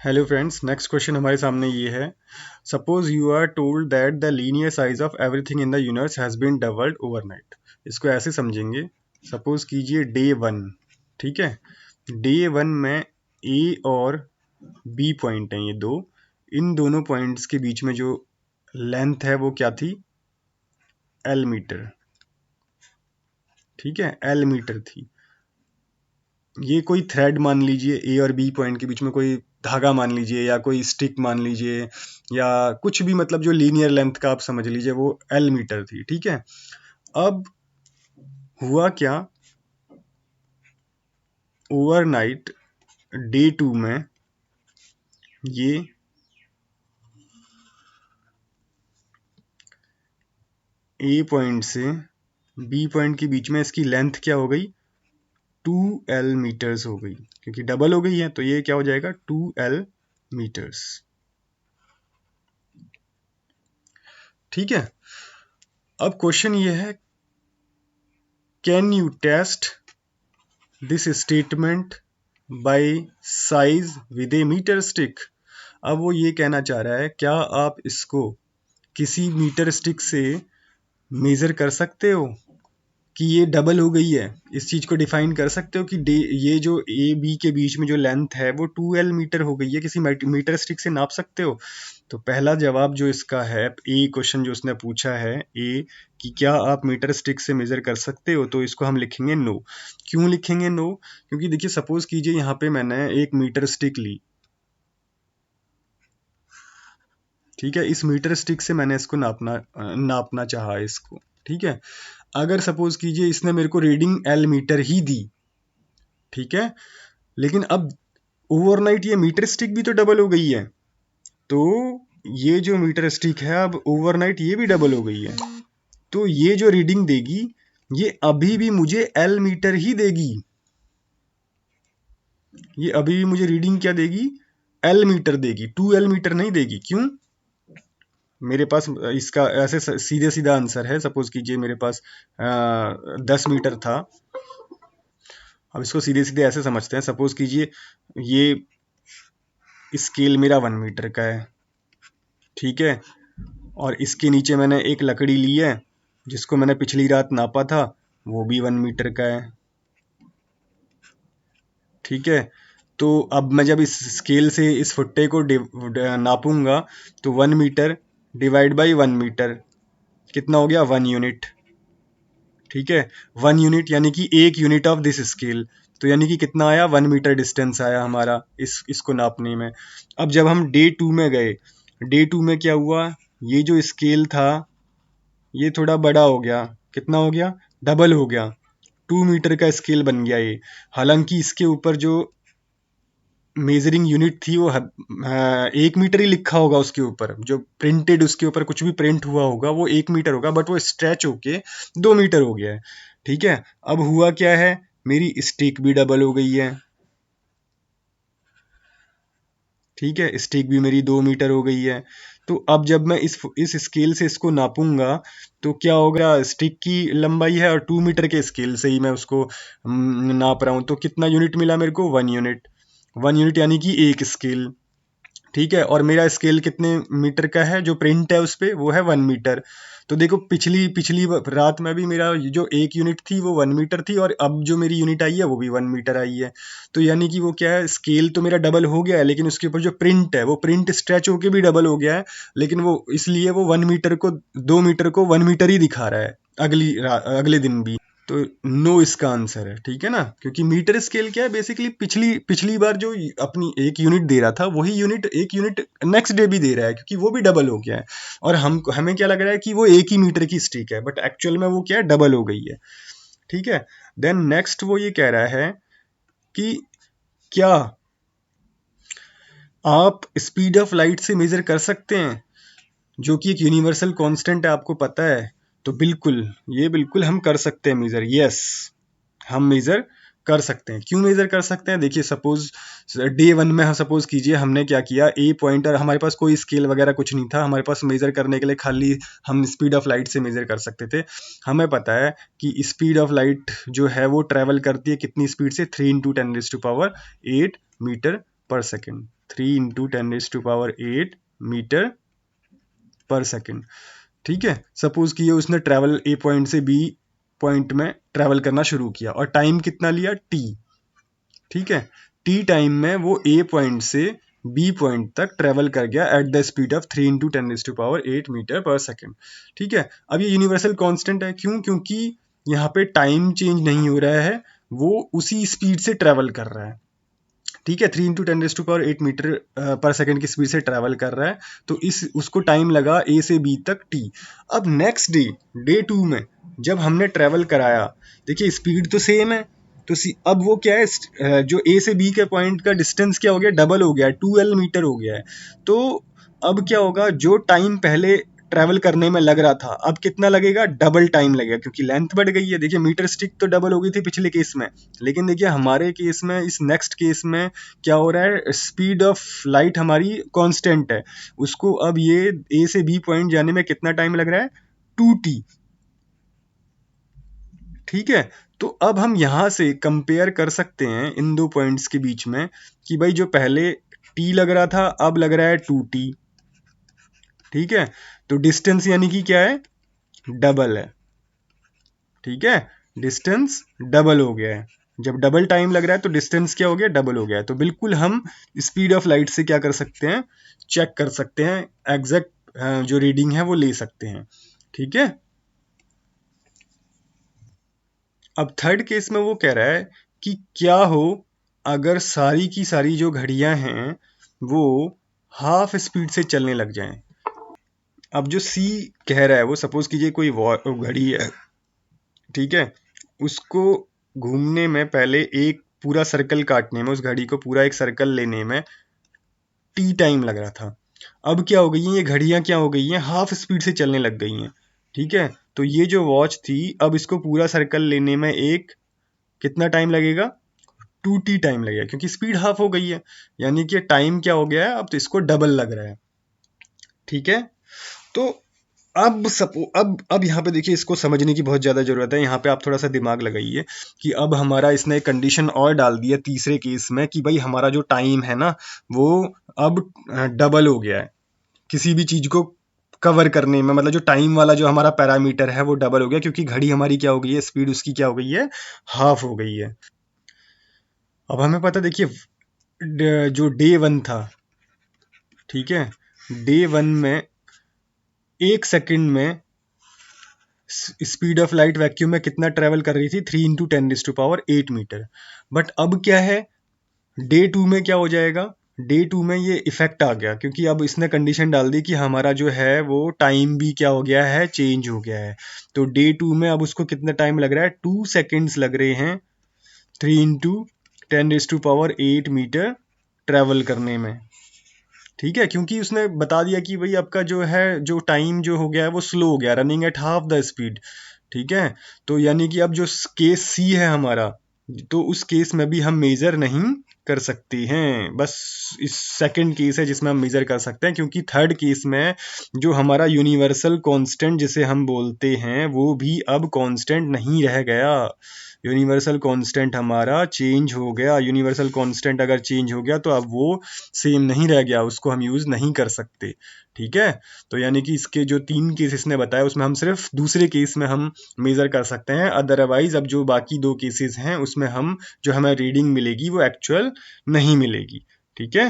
Hello friends, next question हमारे सामने ये है। Suppose you are told that the linear size of everything in the universe has been doubled overnight. इसको ऐसे समझेंगे। सपोज कीजिए डे वन, ठीक है। डे वन में ए और बी पॉइंट हैं, ये दो। इन दोनों पॉइंट्स के बीच में जो लेंथ है वो क्या थी? L metre. ठीक है, एल मीटर थी। ये कोई थ्रेड मान लीजिए, ए और बी पॉइंट के बीच में कोई धागा मान लीजिए, या कोई स्टिक मान लीजिए, या कुछ भी, मतलब जो लीनियर लेंथ का आप समझ लीजिए, वो एल मीटर थी। ठीक है। अब हुआ क्या, ओवरनाइट डे टू में ये ए पॉइंट से बी पॉइंट के बीच में इसकी लेंथ क्या हो गई? 2L मीटर्स हो गई, क्योंकि डबल हो गई है, तो ये क्या हो जाएगा? 2L metres. ठीक है। अब क्वेश्चन ये है, can you test this statement by size with a metre stick. अब वो ये कहना चाह रहा है, क्या आप इसको किसी मीटर स्टिक से मेजर कर सकते हो कि ये डबल हो गई है? इस चीज को डिफाइन कर सकते हो कि ये जो ए बी के बीच में जो लेंथ है वो 2L मीटर हो गई है, किसी मीटर स्टिक से नाप सकते हो? तो पहला जवाब जो इसका है, ए क्वेश्चन जो उसने पूछा है, ए कि क्या आप मीटर स्टिक से मेजर कर सकते हो, तो इसको हम लिखेंगे नो। क्यों लिखेंगे नो? क्योंकि देखिए, सपोज कीजिए यहाँ पे मैंने एक मीटर स्टिक ली। ठीक है, इस मीटर स्टिक से मैंने इसको नापना चाहा इसको। ठीक है। अगर सपोज कीजिए इसने मेरे को रीडिंग एल मीटर ही दी, ठीक है, लेकिन अब ओवरनाइट ये मीटर स्टिक भी तो डबल हो गई है, तो ये जो मीटर स्टिक है अब ओवरनाइट ये भी डबल हो गई है, तो ये जो रीडिंग देगी ये अभी भी मुझे एल मीटर ही देगी। ये अभी भी मुझे रीडिंग क्या देगी? एल मीटर देगी, 2L मीटर नहीं देगी। क्यों? मेरे पास इसका ऐसे सीधे सीधा आंसर है। सपोज कीजिए मेरे पास 10 मीटर था। अब इसको सीधे सीधे ऐसे समझते हैं। सपोज कीजिए ये स्केल मेरा 1 मीटर का है, ठीक है, और इसके नीचे मैंने एक लकड़ी ली है जिसको मैंने पिछली रात नापा था, वो भी 1 मीटर का है। ठीक है। तो अब मैं जब इस स्केल से इस फुट्टे को नापूंगा, तो 1 मीटर डिवाइड बाई 1 मीटर कितना हो गया? 1 यूनिट। ठीक है, 1 यूनिट यानी कि 1 यूनिट ऑफ दिस स्केल। तो यानी कि कितना आया? 1 मीटर डिस्टेंस आया हमारा इसको नापने में। अब जब हम डे टू में गए, डे टू में क्या हुआ? ये जो स्केल था ये थोड़ा बड़ा हो गया। कितना हो गया? डबल हो गया। 2 मीटर का स्केल बन गया ये। हालांकि इसके ऊपर जो मेजरिंग यूनिट थी वो 1 मीटर ही लिखा होगा, उसके ऊपर जो प्रिंटेड, उसके ऊपर कुछ भी प्रिंट हुआ होगा वो 1 मीटर होगा, बट वो स्ट्रेच होके 2 मीटर हो गया है। ठीक है। अब हुआ क्या है, मेरी स्टिक भी डबल हो गई है। ठीक है, स्टिक भी मेरी 2 मीटर हो गई है। तो अब जब मैं इस स्केल से इसको नापूंगा, तो क्या होगा? स्टिक की लंबाई है और 2 मीटर के स्केल से ही मैं उसको नाप रहा हूं, तो कितना यूनिट मिला मेरे को? 1 यूनिट। 1 यूनिट यानी कि एक स्केल। ठीक है, और मेरा स्केल कितने मीटर का है? जो प्रिंट है उस पे वो है 1 मीटर। तो देखो, पिछली पिछली रात में भी मेरा जो 1 यूनिट थी वो 1 मीटर थी, और अब जो मेरी यूनिट आई है वो भी 1 मीटर आई है। तो यानी कि वो क्या है, स्केल तो मेरा डबल हो गया है, लेकिन उसके ऊपर जो प्रिंट है वो प्रिंट स्ट्रेच होके भी डबल हो गया है, लेकिन वो इसलिए वो 1 मीटर को, 2 मीटर को 1 मीटर ही दिखा रहा है अगले दिन भी। तो नो इसका आंसर है। ठीक है ना, क्योंकि मीटर स्केल क्या है, बेसिकली पिछली पिछली बार जो अपनी 1 यूनिट दे रहा था वही यूनिट 1 यूनिट नेक्स्ट डे भी दे रहा है, क्योंकि वो भी डबल हो गया है। और हमें क्या लग रहा है कि वो 1 ही मीटर की स्टिक है, बट एक्चुअल में वो क्या है, डबल हो गई है। ठीक है। देन नेक्स्ट वो ये कह रहा है कि क्या आप स्पीड ऑफ लाइट से मेजर कर सकते हैं, जो कि एक यूनिवर्सल कांस्टेंट है, आपको पता है? तो बिल्कुल, ये बिल्कुल हम कर सकते हैं मेजर। यस, हम मेजर कर सकते हैं। क्यों मेजर कर सकते हैं? देखिए, सपोज डे वन में हम सपोज कीजिए हमने क्या किया, ए पॉइंट, और हमारे पास कोई स्केल वगैरह कुछ नहीं था, हमारे पास मेजर करने के लिए खाली हम स्पीड ऑफ लाइट से मेजर कर सकते थे। हमें पता है कि स्पीड ऑफ लाइट जो है वो ट्रेवल करती है कितनी स्पीड से? 3 × 10⁻⁸ मीटर पर सेकेंड। 3 × 10⁸ मीटर पर सेकेंड। ठीक है, सपोज कि ये उसने ट्रैवल ए पॉइंट से बी पॉइंट में ट्रैवल करना शुरू किया और टाइम कितना लिया, टी। ठीक है, टी टाइम में वो ए पॉइंट से बी पॉइंट तक ट्रेवल कर गया at the speed of 3 × 10⁸ metre पर सेकेंड। ठीक है, अब ये यूनिवर्सल कांस्टेंट है, क्यों? क्योंकि यहाँ पे टाइम चेंज नहीं हो रहा है, वो उसी स्पीड से ट्रेवल कर रहा है। ठीक है, 3 × 10⁸ मीटर पर सेकेंड की स्पीड से ट्रैवल कर रहा है, तो इस उसको टाइम लगा ए से बी तक टी। अब नेक्स्ट डे 2 में जब हमने ट्रैवल कराया, देखिए स्पीड तो सेम है, तो अब वो क्या है, जो ए से बी के पॉइंट का डिस्टेंस क्या हो गया, डबल हो गया है, 2L मीटर हो गया है। तो अब क्या होगा, जो टाइम पहले ट्रैवल करने में लग रहा था, अब कितना लगेगा, डबल टाइम लगेगा, क्योंकि लेंथ बढ़ गई है। देखिए मीटर स्टिक तो डबल हो गई थी पिछले केस में, लेकिन देखिए हमारे केस में, इस नेक्स्ट केस में क्या हो रहा है, स्पीड ऑफ लाइट हमारी कांस्टेंट है, उसको अब ये ए से बी पॉइंट जाने में कितना टाइम लग रहा है, 2T। ठीक है, तो अब हम यहां से कंपेयर कर सकते हैं इन दो पॉइंट्स के बीच में कि भाई जो पहले T लग रहा था अब लग रहा है 2T। ठीक है, तो डिस्टेंस यानी कि क्या है, डबल है। ठीक है, डिस्टेंस डबल हो गया है। जब डबल टाइम लग रहा है तो डिस्टेंस क्या हो गया, डबल हो गया है। तो बिल्कुल हम स्पीड ऑफ लाइट से क्या कर सकते हैं, चेक कर सकते हैं, एग्जैक्ट जो रीडिंग है वो ले सकते हैं। ठीक है, अब थर्ड केस में वो कह रहा है कि क्या हो अगर सारी की सारी जो घड़ियां हैं वो हाफ स्पीड से चलने लग जाएं। अब जो सी कह रहा है वो, सपोज कीजिए कोई घड़ी है, ठीक है, उसको घूमने में पहले एक पूरा सर्कल काटने में, उस घड़ी को पूरा एक सर्कल लेने में टी टाइम लग रहा था। अब क्या हो गई है, ये घड़ियां क्या हो गई हैं, हाफ स्पीड से चलने लग गई हैं। ठीक है, तो ये जो वॉच थी, अब इसको पूरा सर्कल लेने में एक कितना टाइम लगेगा, 2T टाइम लगेगा, क्योंकि स्पीड हाफ हो गई है, यानी कि टाइम क्या हो गया है, अब तो इसको डबल लग रहा है। ठीक है, तो अब यहाँ पे देखिए, इसको समझने की बहुत ज़्यादा ज़रूरत है। यहाँ पे आप थोड़ा सा दिमाग लगाइए कि अब हमारा इसने एक कंडीशन और डाल दी है तीसरे केस में कि भाई हमारा जो टाइम है ना वो अब डबल हो गया है किसी भी चीज़ को कवर करने में, मतलब जो टाइम वाला जो हमारा पैरामीटर है वो डबल हो गया, क्योंकि घड़ी हमारी क्या हो गई है, स्पीड उसकी क्या हो गई है, हाफ हो गई है। अब हमें पता, देखिए जो डे 1 था, ठीक है, डे 1 में 1 सेकंड में स्पीड ऑफ लाइट वैक्यूम में कितना ट्रेवल कर रही थी, 3 × 10⁸ मीटर। बट अब क्या है, डे 2 में क्या हो जाएगा, डे 2 में ये इफेक्ट आ गया, क्योंकि अब इसने कंडीशन डाल दी कि हमारा जो है वो टाइम भी क्या हो गया है, चेंज हो गया है। तो डे 2 में अब उसको कितना टाइम लग रहा है, 2 सेकेंड्स लग रहे हैं 3 × 10⁸ मीटर ट्रेवल करने में। ठीक है, क्योंकि उसने बता दिया कि भाई आपका जो है, जो टाइम जो हो गया है वो स्लो हो गया, running at half the speed. ठीक है, तो यानी कि अब जो केस सी है हमारा, तो उस केस में भी हम मेजर नहीं कर सकते हैं, बस इस सेकंड केस है जिसमें हम मेजर कर सकते हैं, क्योंकि थर्ड केस में जो हमारा यूनिवर्सल कांस्टेंट जिसे हम बोलते हैं वो भी अब कांस्टेंट नहीं रह गया। यूनिवर्सल कांस्टेंट हमारा चेंज हो गया। यूनिवर्सल कांस्टेंट अगर चेंज हो गया तो अब वो सेम नहीं रह गया, उसको हम यूज़ नहीं कर सकते। ठीक है, तो यानी कि इसके जो 3 केस इसने बताया उसमें हम सिर्फ दूसरे केस में हम मेज़र कर सकते हैं, अदरवाइज अब जो बाकी 2 केसेस हैं उसमें हम जो हमें रीडिंग मिलेगी वो एक्चुअल नहीं मिलेगी। ठीक है।